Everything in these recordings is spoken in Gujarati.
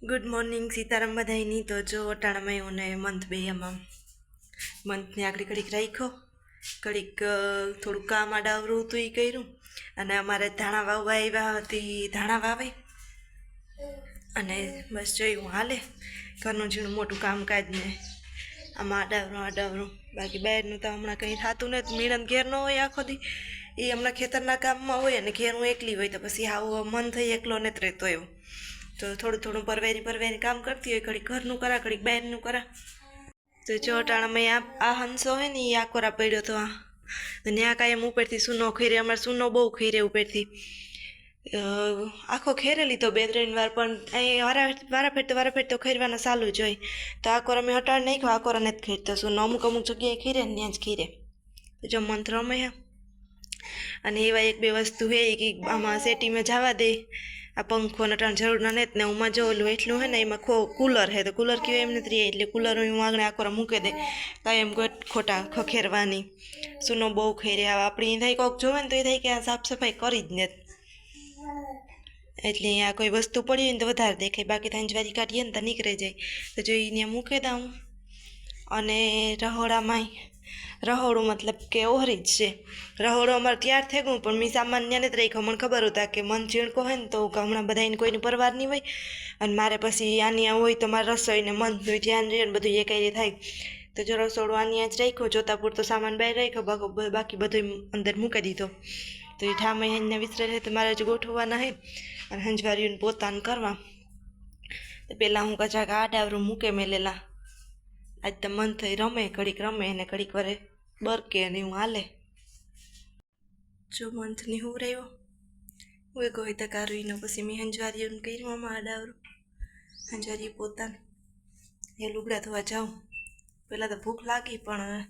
Good morning Sitaram બધાયની. તો જો અટાણામાં એવું ને મંથ બે એમાં મંથને આગળ ઘડીક રાખ્યો, ઘડીક થોડુંક કામ આડાવરું હતું એ કર્યું. અને અમારે ધાણા વાવવા આવ્યા હતી, ધાણા વાવાય અને બસ જોયું હાલે ઘરનું ઝીણું મોટું કામકાજ ને આમાં આડાવરું. બાકી બહારનું તો હમણાં કંઈ થતું નથી. મીણન ઘેર ન હોય આખો દી, એ હમણાં ખેતરના કામમાં હોય અને ઘેર હું એકલી હોય તો પછી આવું મન થઈ એકલો નથી રહેતો એવું. તો થોડું થોડું પરવેરી કામ કરતી હોય, ઘડીક ઘરનું કરા, ઘડીક બહારનું કરા. તો જો અટાણામાં આ હંસો હોય ને એ આકોરા પડ્યો હતો. ત્યાં કાંઈ ઉપરથી સૂનો ખીરે, અમારે સૂનો બહુ ખીરે ઉપરથી આખો ખેરે લીધો 2-3 વાર, પણ અહીં વારાફેર તો ખેરવાના ચાલુ જ હોય. તો આકોરા મેં હટાડી નાખ્યો, આકોરા નથી ખેરતો સૂનો. અમુક જગ્યાએ ખીરે ને ત્યાં જ ખીરે. તો જો મંત્ર રમે અને એવા 1-2 વસ્તુ હે કે આમાં સેટીમાં જવા દે. આ પંખો નટાણ જરૂર ના નથી ને ઉમાં જો ઓલું એટલું હે ને એમાં કુલર હે, તો કુલર કહેવાય એમ નથી રહે, એટલે કુલર હું આગળ આકોરા મૂકી દે કાંઈ એમ ખોટા ખખેરવાની. સૂનો બહુ ખેરે આવે આપણી થાય, કોક જોવે ને તો એ થાય કે આ સાફ સફાઈ કરી જ નથી, એટલે આ કોઈ વસ્તુ પડી હોય ને તો વધારે દેખાય. બાકી થાય જ્વારી કાઢીએ ને તો નીકળી જાય. તો જો એને મૂકી દઉં. અને રહોડું મતલબ કે ઓહરી જ છે. રહોડું અમારે તૈયાર થઈ ગયું, પણ મેં સામાન ત્યાં નથી રાખ્યો. મને ખબર હતા કે મન ચીણકો હોય ને તો હમણાં બધાને કોઈની પરવાર નહીં હોય, અને મારે પછી આની હોય તો મારે રસોઈને મન ધ્યાન રહે ને બધું એ કઈ થાય. તો જો રસોડું આની જ રાખ્યો, જોતા પૂરતો સામાન બહાર રાખ્યો, બાકી બધું અંદર મૂકી દીધો. તો એ ઠામે એને વિસરે તો મારે જ ગોઠવવાના હે અને હંજવારીઓને પોતાને કરવા. તો પહેલાં હું કચાક આડાવરું મૂકે મેલેલા. આજ તો મન થઈ રમે, ઘડીક રમે અને ઘડીક વરે બરકે અને હું હાલે. જો મંથની હું રહ્યો હું એક હોય તકારુંનો પછી મેં હંજવારીઓને કર્યું આમાં આડાવરું. હંજવારીઓ પોતાને એ લુગડા ધોવા જાઉં. પહેલાં તો ભૂખ લાગી પણ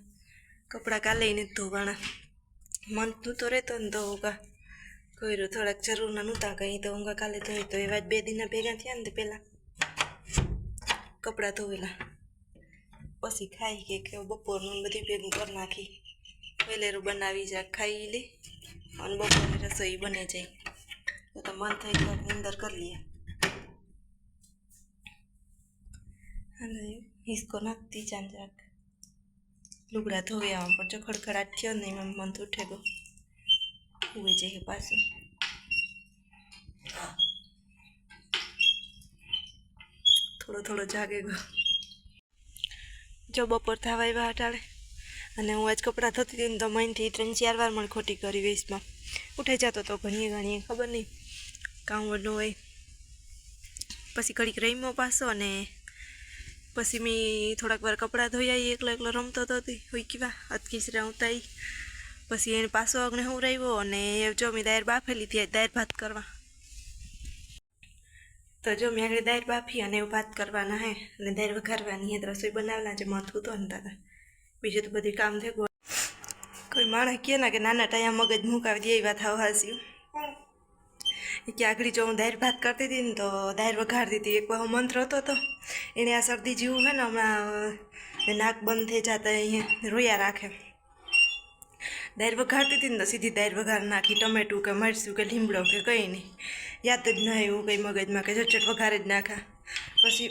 કપડાં કાલે નથી ધોવાના. મંથનું તો રહેતો ને તો કર્યું થોડાક જરૂરના નહોતા કંઈ, તો ઊંઘા કાલે ધોઈ. તો એવા જ 2 દિનના ભેગા થયા ને તો પહેલાં કપડાં ધોવેલા, પછી ખાઈ કે બપોરનું બધી ભેગું કરી નાખી. વહેલેરું બનાવી જાય ખાઈ લે અને બપોરની રસોઈ બને જાય. તો મન થઈ જાય અંદર કરી લઈએ. અને હિસકો નાખતી ચાંદ રાખ લુગડા ધોવે આમ પણ જો ખડખડાટ થયો ને એમાં મન ઉઠે ગયો ઉભી જાય પાછું. થોડો જાગે ગયો. જો બપોર થવા આવ્યા હટાડે અને હું આજ કપડાં થતી હતી ને તો મહિનથી 3-4 વાર મને ખોટી કરી વેસમાં ઉઠાઈ જતો તો ઘણીએ ખબર નહીં કામ વડલું હોય. પછી ઘડીક રમ્યો પાછો અને પછી મેં થોડાક વાર કપડાં ધોયા, એકલો રમતો હતો હોય કેવા અતકીસરા ઉતાઈ. પછી એને પાછો અગ્ને હું રહ્યો અને જો મેં દાળ બાફેલી હતી દાળ ભાત કરવા. તો જો મેં આગળ દાળ બાફી અને એવું ભાત કરવાના હે અને દાળ વઘારવાની હે. રસોઈ બનાવેલા જે માથું તો ને દાદા બીજું તો બધું કામ થઈ ગયું. કોઈ માણસ કહે ને કે નાના ટાયા મગજ મુકાવી દે એ વાત હાસ્યું કે આગળ જો હું દાળ ભાત કરતી હતી ને તો દાળ વઘારતી હતી. એક વાર મંત્ર હતો એને આ શરદી જેવું હે ને હમણાં નાક બંધ થઈ જતા અહીંયા રોયા રાખે. દાળ વઘારતી હતી ને તો સીધી દાળ વઘાર નાખી, ટમેટું કે મરચું કે લીમડો કે કંઈ નહીં, યાદ જ ન આવ્યું કંઈ મગજમાં કે ઝટઝટ વઘાર જ નાખા. પછી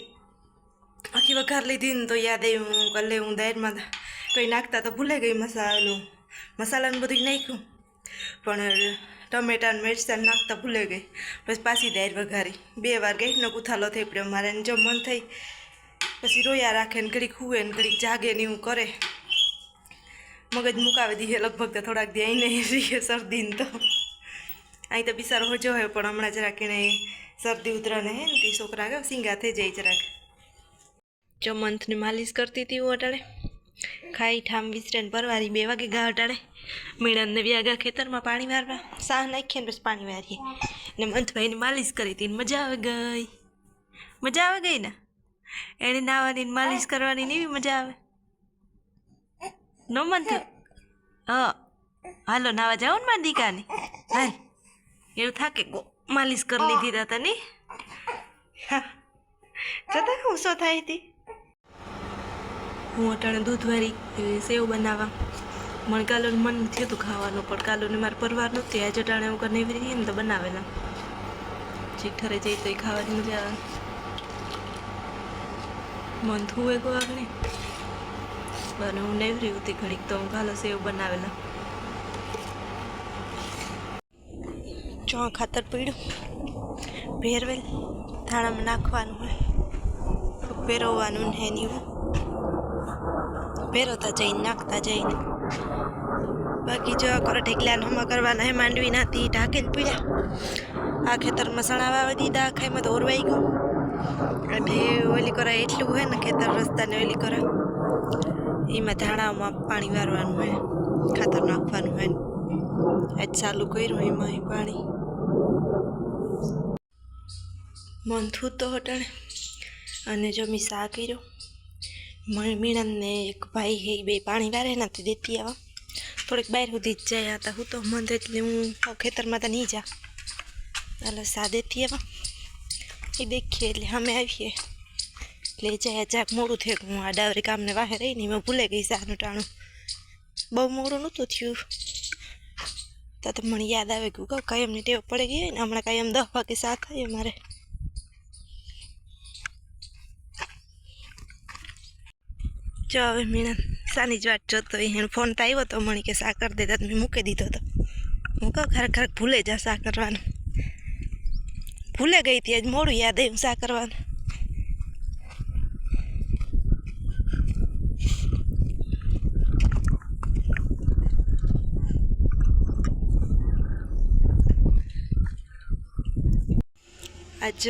આખી વઘાર લીધી ને તો યાદ આવ્યું કાલે હું દાળમાં કંઈ નાખતા તો ભૂલે ગઈ. મસાલાનું બધું નાખ્યું પણ ટમેટા ને મરચાં નાખતા ભૂલે ગઈ. પછી પાછી દાળ વઘારી. 2 વાર ગેસનો કુથાલો થઈ પડ્યો મારે. જો મન થઈ પછી રોયા રાખે ને ઘડીક હુએ ને ઘડીક જાગે ને એવું કરે. મગજ મુકાવી દઈએ લગભગ તો થોડાક દી અહીં નહીં રહીએ શરદીને તો અહીં તો બિચારો હોજો હોય, પણ હમણાં જરાક એને શરદી ઉતરાને હે ને તે છોકરા સિંગા થઈ જાય જરાક. જો મંથની માલિશ કરતી હતી હું અટાડે ખાઈ ઠામ વિસરે ને પરવારી 2 વાગે ગા અટાડે. મીણાને વ્યાગા ખેતરમાં પાણી વારવા, સાહ નાખીએ ને પછી પાણી વારીએ ને મંથભાઈને માલિશ કરી હતી. મજા આવે ગઈ ને એને નાવાની માલિશ કરવાની ને એવી મજા આવે. નો મન થયું હાલો નાવા જાઓ ને મારી દીકાને હાલ એવું થાકે માલિશ કરી લીધી હતા તને. જતા હું શું થાય હતી. હું અટાણે દૂધવાળી સેવ બનાવવા મને કાલોને મન થયું હતું ખાવાનું, પણ કાલોને મારે પરવાર નહોતી. આજે અટાણે હું નેવરી ને તો બનાવેલા ઠીક ઠરે જઈ તો એ ખાવાની મજા આવે. મન થુએ ગો આગળ અને હું નેવરી હતી ઘડીક તો હું ઘાલો સેવ બનાવેલા ચો ખાતર પીડ્યું ભેરવેલ ધાણામાં નાખવાનું હોય ભેરવવાનું ને એની ભેરવતા જઈને નાખતા જઈને બાકી જો કરો ઢેકલા હમા કરવાના હે માંડવી નાતી ઢાંકેલ પીડ્યા આ ખેતરમાં સણા વાવી દીધા આખામાં તો ઓરવાઈ ગયું અને ઓલી કરા એટલું હોય ને ખેતર રસ્તાને ઓલી કરા એમાં ધાણામાં પાણી વારવાનું હોય ખાતર નાખવાનું હોય આજ ચાલુ કર્યું એમાં પાણી મન થયું તો હટાણે અને જો મેં શા કર્યો મીણનને એક ભાઈ હે બે પાણી વારે નથી દેતી આવા થોડીક બહાર સુધી જ જાય હતા હું તો મન એટલે હું ખેતરમાં તો નહીં જા એટલે શા દેતી આવા એ દેખીએ એટલે અમે આવીએ એટલે જાય જાક મોડું થયું હું આ ડાવરી કામને વાહે રહીને મેં ભૂલે ગઈ શાનું ટાણું બહુ મોડું નહોતું થયું તો મને યાદ આવે ગયું કહું કાયમની ટેવ પડી ગઈ ને હમણાં કાયમ 10 વાગે શા થાય મારે જો હવે મીણા સાની જ વાટ જોતો એને ફોન તો આવ્યો તો મણી કે શા કરી દેતા મેં મૂકી દીધો હતો હું કહું ખરેખર ભૂલે જા શા કરવાનું ભૂલે ગઈ હતી આજ મોડું યાદ આવ્યું શા કરવાનું આજ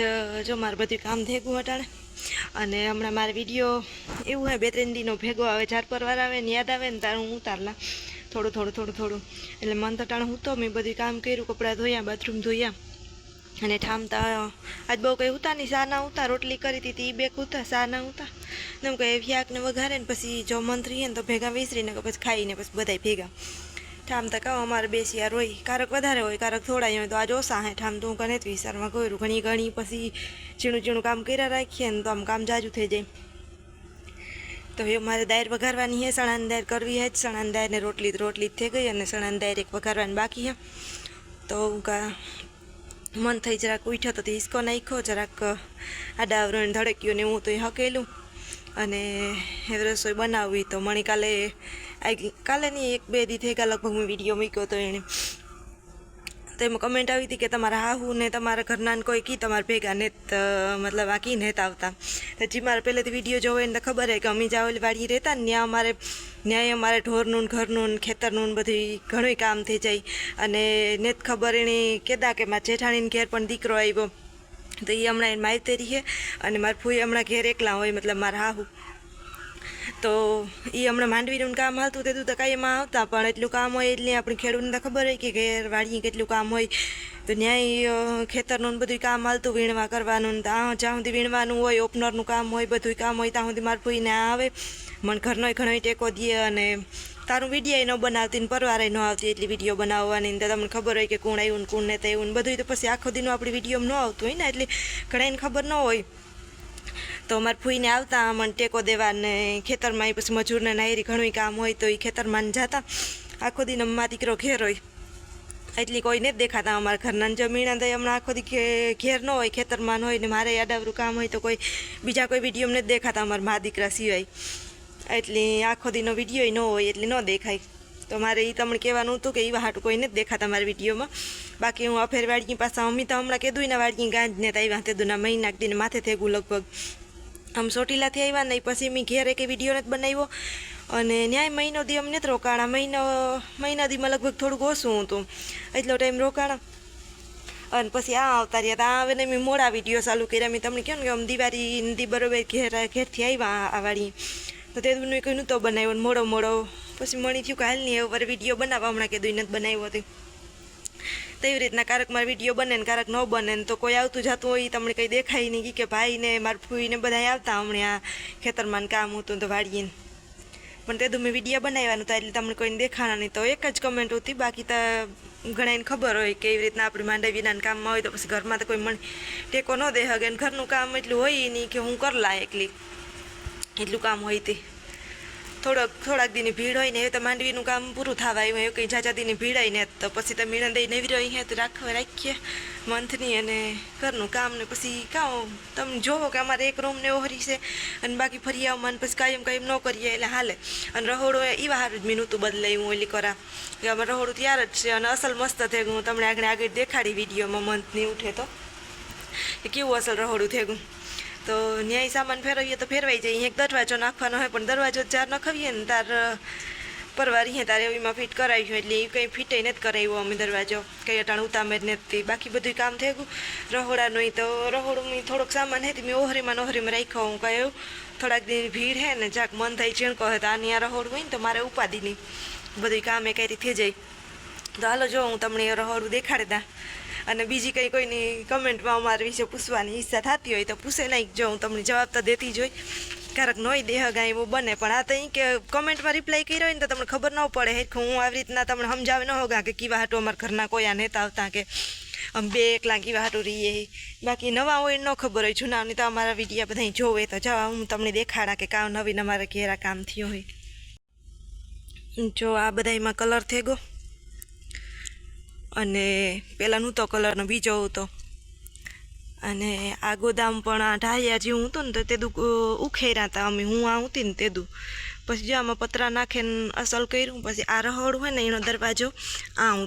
જો મારે બધું કામ ભેગું હટાણે અને હમણાં મારે વિડીયો એવું હોય 2-3 દીનો ભેગો આવે 4 વાર આવે ને યાદ આવે ને તારું હું ઉતારલા થોડું એટલે મન તો ટાણે હું તો મેં બધું કામ કર્યું કપડાં ધોયા બાથરૂમ ધોયા અને ઠામતા આજ બહુ કંઈ ઉતા નહીં શા ના ઉતા રોટલી કરી હતી એ 2 ઉતા શા ના ઉતા ને એમ કંઈ વ્યાકને વઘારે ને પછી જો મન થઈએ ને તો ભેગા વિસરીને પછી ખાઈને પછી બધાય ભેગા ઠામ તો કહો અમારે 2 શિયાર હોય કારક વધારે હોય કારક થોડા હોય તો આજ ઓછા હે ઠામ તો હું કને વિસ્તારમાં કર્યું ઘણી પછી ઝીણું કામ કર્યા રાખીએ ને તો આમ કામ જાજુ થઈ જાય તો એ મારે દાળ વઘારવાની હે સણાની દાળ કરવી હે જ સણાની દાળ ને રોટલી જ થઈ ગઈ અને સણાની દાળ એક વઘારવાની બાકી હે તો મન થઈ જરાક ઉઠ્યો તો હિસકો નાખ્યો જરાક આડાવરણ ધડક્યું ને હું તો એ હકેલું અને એ રસોઈ બનાવવી તો મણી કાલે નહીં 1-2 દી થઈ ગયા લગભગ મેં વિડીયો મૂક્યો તો એણે તો એમાં કમેન્ટ આવી હતી કે તમારા હાહુ ને તમારા ઘરના કોઈ કી તમારા ભેગા ને મતલબ આ કી નેતા આવતા તો જે મારે પહેલેથી વિડીયો જોવો એને તો ખબર હે કે અમે જ્યાં ઓલી વાડી રહેતા ને ત્યાં અમારે ઢોરનું ખેતરનું ને બધું ઘણું કામ થઈ જાય અને ને ખબર એણે કહેતા કે મારા જેઠાણીને ઘેર પણ દીકરો આવ્યો તો એ હમણાં એને માહિતી છે અને મારા ફૂઈ હમણાં ઘેર એકલા હોય મતલબ મારા હાહુ તો એ હમણાં માંડવીનું કામ હાલતું તે તો કાંઈ એમાં આવતા પણ એટલું કામ હોય એટલે આપણે ખેડૂતને તો ખબર હોય કે ઘેર વાડીએ કેટલું કામ હોય તો ન્યાય ખેતરનું બધું કામ હાલતું વીણવા કરવાનું ને જ્યાં સુધી વીણવાનું હોય ઓપનરનું કામ હોય બધું કામ હોય ત્યાં સુધી મારા ફૂઈને આવે મને ઘરનો ઘણો ટેકો દે અને તારું વિડીયો ન બનાવતી ને પરવારે ન આવતી એટલી વિડીયો બનાવવાની તો તમને ખબર હોય કે કોણ આવ્યું ને કોણ ને તે આવ્યું ને બધું તો પછી આખો દીનો આપણી વિડીયો ન આવતું હોય ને એટલે ઘણાને ખબર ન હોય તો અમારે ફૂઈને આવતા મને ટેકો દેવા ને ખેતરમાં પછી મજૂરને નાયરી ઘણું કામ હોય તો એ ખેતરમાં જતા આખો દિન મા દીકરો ઘેર હોય એટલી કોઈ નથી દેખાતા અમારા ઘરના જમીન તો હમણાં આખો દી ઘેર ન હોય ખેતરમાં હોય ને મારે આડાવરું કામ હોય તો કોઈ બીજા કોઈ વિડીયો નથી દેખાતા અમારા મા દીકરા સિવાય એટલે આખો દીનો વિડીયો ન હોય એટલે ન દેખાય તો મારે એ તમને કહેવાનું હતું કે એવા હાટું કોઈ નથી દેખાતા મારા વિડીયોમાં બાકી હું અફેર વાળગી પાછા અમી તો હમણાં કીધું ને વાળગી ગાંજ ને આવ્યા તેદુના મહિના દીને માથે થેગું લગભગ આમ ચોટીલાથી આવ્યા નહીં પછી મેં ઘેર એક વિડીયો નથી બનાવ્યો અને ન્યાય મહિનો દી અમને જ રોકાણા મહિના દીમાં લગભગ થોડુંક ઓછું હતું એટલો ટાઈમ રોકાણા અને પછી આ આવતા રહ્યા ત્યાં આવે ને મેં મોડા વિડીયો ચાલુ કર્યા મેં તમને કહ્યું ને કે આમ દિવાળી બરોબર ઘેરથી આવ્યા આ વાળી તો તે મેં કંઈ નહોતો બનાવ્યો ને મોડો પછી મળી થયું કે હાલ નહીં એવું વિડીયો બનાવવા હમણાં કીધું નથી બનાવ્યો હતી તેવી રીતના કારક મારા વિડીયો બને ને કારક ન બને ને તો કોઈ આવતું જતું હોય તમને કંઈ દેખાય નહીં કે ભાઈને મારા ફૂઈને બધા આવતા હમણાં આ ખેતરમાં કામ હતું તો વાળીને પણ તે મેં વિડીયો બનાવ્યા હતા એટલે તમને કોઈને દેખાણા નહીં તો એક જ કમેન્ટ હતી બાકી તો ઘણાને ખબર હોય કે એવી રીતના આપણે માંડવીના કામમાં હોય તો પછી ઘરમાં તો કોઈ મને ટેકો ન દે હગે ને ઘરનું કામ એટલું હોય નહીં કે હું કરલા એકલી એટલું કામ હોય તે થોડાક દીની ભીડ હોય ને એ તો માંડવીનું કામ પૂરું થવા આવ્યું એવું કંઈ ઝાઝા દીની ભીડ હોય ને તો પછી તમે મીણા દઈ નવી રહી હે તો રાખીએ મંથની અને ઘરનું કામ ને પછી કાં તમે જોવો કે અમારે એક રૂમ ને ઓહરી છે અને બાકી ફરી આવવામાં પછી કાયમ ન કરીએ એટલે હાલે અને રહોડું એવા સારું જ મીનું બદલાયું ઓલી કરા કે અમારે રહોડું તૈયાર જ છે અને અસલ મસ્ત થઈ ગયું તમને આગળ દેખાડી વિડીયોમાં મંથની ઉઠે તો કે કેવું અસલ રહોડું થઈ ગયું તો ન્યાય સામાન ફેરવીએ તો ફેરવાઈ જાય એક દરવાજો નાખવાનો હોય પણ દરવાજો ચાર નખાવીએ ને તાર પરવારીએ તારે એમાં ફિટ કરાવ્યું એટલે એ કંઈ ફિટે નથી કરાવ્યો અમે દરવાજો કંઈ અટાણ ઉતામેર નથી બાકી બધું કામ થઈ ગયું રહોડાનું તો રહોડું થોડોક સામાન હતી મેં ઓહરીમાં રાખ્યો હું કહ્યું થોડાક દિન ભીડ હે ને જાક મન થઈ ચીણકો હોય તો આની આ રહોડું હોય ને તો મારે ઉપાદી નહીં બધું કામ એ કઈ રીતે જાય તો હાલો જો હું તમને એ રહોડું દેખાડતા અને બીજી કંઈ કોઈની કમેન્ટમાં અમારા વિશે પૂછવાની ઈચ્છા થતી હોય તો પૂછે નહીં જો હું તમને જવાબ તો દેતી જ હોય ક્યારેક નોય દેહ ગાય એવું બને પણ આ તો કે કમેન્ટમાં રિપ્લાય કર્યો હોય ને તો તમને ખબર ન પડે હે હું આવી રીતના તમને સમજાવે ન હોગા કે કીવા હાટું અમારા ઘરના કોઈ આ નેતા આવતા કે આમ બે એકલા કીવા હાટું રહીએ બાકી નવા હોય ન ખબર હોય જૂનાની તો અમારા વિડીયા બધા જોવે તો જવા હું તમને દેખાડા કે કામ નવીન અમારા ઘેરા કામ થયું હોય જો આ બધામાં કલર થઈ ગયો અને પહેલાંનું તો કલરનો બીજો હતો અને આ ગોદામ પણ આ ઢાળિયા જેવું હતું ને તો તેદું ઉખેર્યા હતા અમે હું આવતી ને તેદું પછી જો આમાં પતરા નાખીને અસલ કર્યું પછી આ રહોડું હોય ને એનો દરવાજો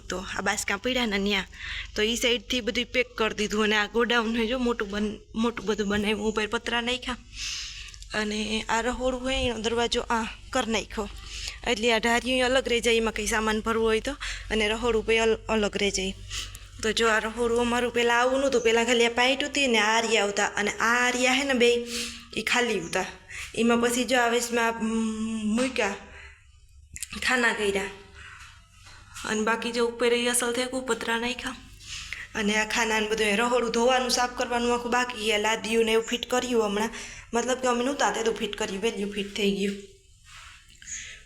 તો આ બાસકા પીડ્યા ને ત્યાં તો એ સાઈડથી બધું પેક કરી દીધું અને આ ગોડાઉન જો મોટું બધું બનાવ્યું ઉપર પતરા નાખ્યા અને આ રહોડું હોય એનો દરવાજો કરી નાખ્યો એટલે આ ઢારિયું અલગ રહી જાય એમાં કંઈ સામાન ભરવું હોય તો અને રહોડું પછી અલગ રહી જાય તો જો આ રહોડું અમારું પહેલાં આવું નહોતું પહેલાં ખાલી આ પાઇટ હતી ને આ આરિયા આવતા અને આ આરિયા હે ને બે એ ખાલી હતા એમાં પછી જો આવેશમાં મૂક્યા ખાના કર્યા અને બાકી જો ઉપર એ અસલ થઈ ગયું પતરા નાખ્યા અને આ ખાનાને બધું રહોડું ધોવાનું સાફ કરવાનું આખું બાકી ગયા લાદીયું ને એવું ફિટ કર્યું હમણાં મતલબ કે અમે નહોતા તે તો ફિટ કર્યું વહેલું ફિટ થઈ ગયું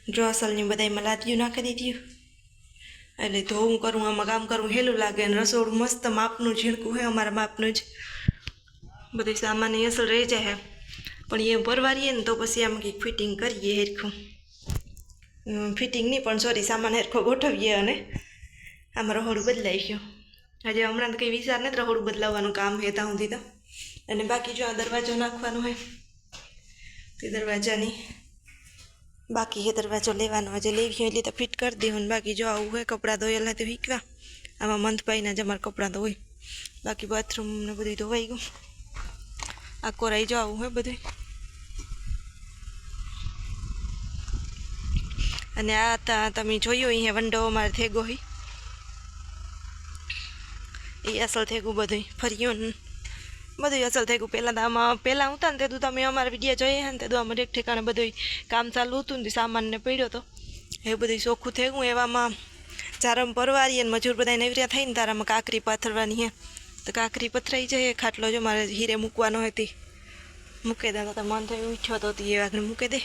જો અસલની બધામાં લાદીયું નાખી દીધું એટલે ધોવું કરું આમાં કામ કરવું હેલું લાગે અને રસોડું મસ્ત માપનું ઝીણકું હોય અમારા માપનું જ બધું સામાન અસલ રહી જાય પણ એ પરવારીએ ને તો પછી આમાં કંઈક ફિટિંગ કરીએ હેરખું ફિટિંગ નહીં પણ સોરી સામાન હેરખો ગોઠવીએ અને આમાં રહોડું બદલાઈ ગયું હજી હમણાં તો કંઈ વિચાર નથી રહોડું બદલાવવાનું કામ હે ત્યાં સુધી તો અને બાકી જો આ દરવાજો નાખવાનો હોય તે દરવાજાની બાકી એ દરવાજો લેવાનો હજી લેવી એટલે તો ફિટ કરી દઉં ને બાકી જો આવું હોય કપડાં ધોયેલા તો વીકવા આમાં મંથભાઈના જ અમારા કપડાં તો હોય બાકી બાથરૂમ ને બધું ધોવાઈ ગયું આ કોરાઈ જો આવું હોય બધું અને આ તમે જોયું અહીંયા વંડો અમારે થઈ ગયો હોય એ અસલ થઈ ગયું બધું ફર્યું બધું અસલ થઈ ગયું પહેલાં હતા ને તે તમે અમારા વિડીયો જોઈએ ને તે અમારે એક ઠેકાણે બધું કામ ચાલુ હતું ને સામાનને પડ્યો હતો એ બધું ચોખ્ખું થઈ ગયું એવામાં ચારમ પરવારીએ ને મજૂર બધા નવર્યા થઈને તારામાં કાંકરી પાથરવાની હે તો કાંકરી પથરાઈ જાય ખાટલો જો મારે હીરે મૂકવાનો હતી મૂકી દે તો મન થયું ઈચ્છો તો એ આગળ મૂકી દે